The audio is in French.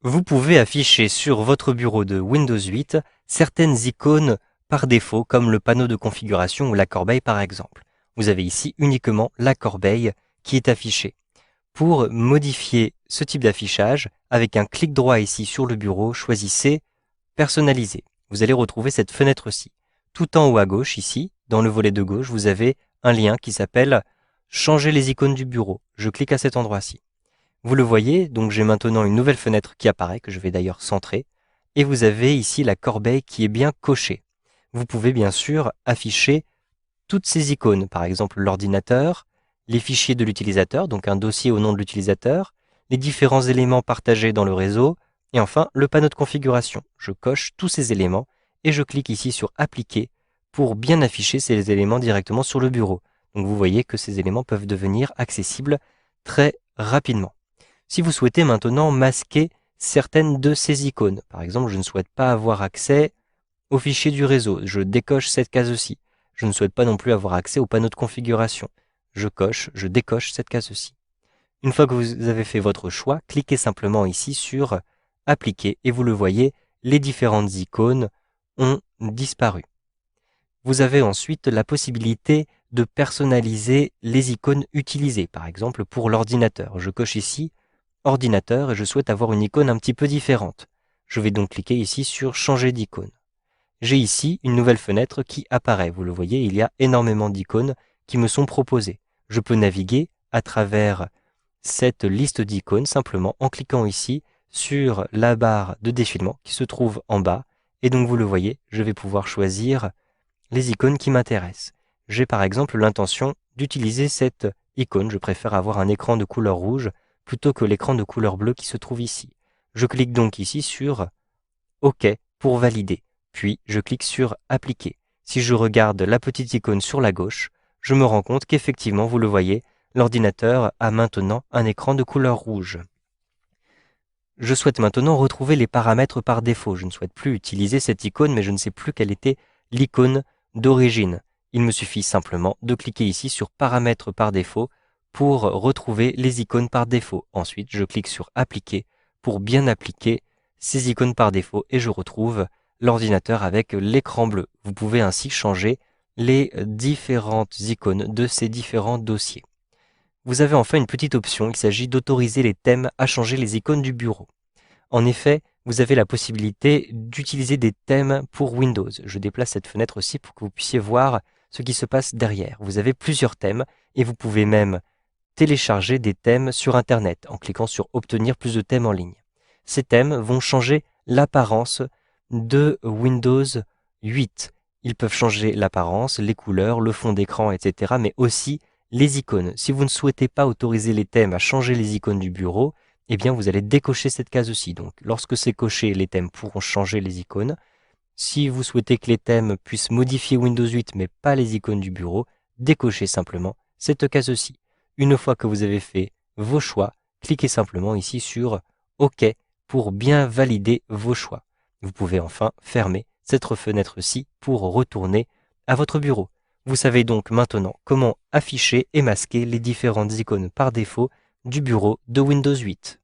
Vous pouvez afficher sur votre bureau de Windows 8 certaines icônes par défaut, comme le panneau de configuration ou la corbeille par exemple. Vous avez ici uniquement la corbeille qui est affichée. Pour modifier ce type d'affichage, avec un clic droit ici sur le bureau, choisissez Personnaliser. Vous allez retrouver cette fenêtre-ci. Tout en haut à gauche, ici, dans le volet de gauche, vous avez un lien qui s'appelle Changer les icônes du bureau. Je clique à cet endroit-ci. Vous le voyez, donc j'ai maintenant une nouvelle fenêtre qui apparaît, que je vais d'ailleurs centrer, et vous avez ici la corbeille qui est bien cochée. Vous pouvez bien sûr afficher toutes ces icônes, par exemple l'ordinateur, les fichiers de l'utilisateur, donc un dossier au nom de l'utilisateur, les différents éléments partagés dans le réseau, et enfin le panneau de configuration. Je coche tous ces éléments et je clique ici sur Appliquer pour bien afficher ces éléments directement sur le bureau. Donc vous voyez que ces éléments peuvent devenir accessibles très rapidement. Si vous souhaitez maintenant masquer certaines de ces icônes, par exemple je ne souhaite pas avoir accès aux fichiers du réseau, je décoche cette case-ci. Je ne souhaite pas non plus avoir accès au panneau de configuration. Je décoche cette case-ci. Une fois que vous avez fait votre choix, cliquez simplement ici sur Appliquer et vous le voyez, les différentes icônes ont disparu. Vous avez ensuite la possibilité de personnaliser les icônes utilisées, par exemple pour l'ordinateur. Je coche ici Ordinateur et je souhaite avoir une icône un petit peu différente. Je vais donc cliquer ici sur Changer d'icône. J'ai ici une nouvelle fenêtre qui apparaît. Vous le voyez, il y a énormément d'icônes qui me sont proposées. Je peux naviguer à travers cette liste d'icônes simplement en cliquant ici sur la barre de défilement qui se trouve en bas. Et donc vous le voyez, je vais pouvoir choisir les icônes qui m'intéressent. J'ai par exemple l'intention d'utiliser cette icône. Je préfère avoir un écran de couleur rouge plutôt que l'écran de couleur bleue qui se trouve ici. Je clique donc ici sur OK pour valider. Puis je clique sur Appliquer. Si je regarde la petite icône sur la gauche, je me rends compte qu'effectivement, vous le voyez, l'ordinateur a maintenant un écran de couleur rouge. Je souhaite maintenant retrouver les paramètres par défaut. Je ne souhaite plus utiliser cette icône, mais je ne sais plus quelle était l'icône d'origine. Il me suffit simplement de cliquer ici sur Paramètres par défaut pour retrouver les icônes par défaut. Ensuite, je clique sur Appliquer pour bien appliquer ces icônes par défaut et je retrouve l'ordinateur avec l'écran bleu. Vous pouvez ainsi changer les différentes icônes de ces différents dossiers. Vous avez enfin une petite option, il s'agit d'autoriser les thèmes à changer les icônes du bureau. En effet, vous avez la possibilité d'utiliser des thèmes pour Windows. Je déplace cette fenêtre aussi pour que vous puissiez voir ce qui se passe derrière. Vous avez plusieurs thèmes et vous pouvez même télécharger des thèmes sur Internet en cliquant sur Obtenir plus de thèmes en ligne. Ces thèmes vont changer l'apparence de Windows 8. Ils peuvent changer l'apparence, les couleurs, le fond d'écran, etc. mais aussi les icônes. Si vous ne souhaitez pas autoriser les thèmes à changer les icônes du bureau, eh bien vous allez décocher cette case aussi. Donc lorsque c'est coché, les thèmes pourront changer les icônes. Si vous souhaitez que les thèmes puissent modifier Windows 8 mais pas les icônes du bureau, décochez simplement cette case-ci. Une fois que vous avez fait vos choix, cliquez simplement ici sur OK pour bien valider vos choix. Vous pouvez enfin fermer cette fenêtre-ci pour retourner à votre bureau. Vous savez donc maintenant comment afficher et masquer les différentes icônes par défaut du bureau de Windows 8.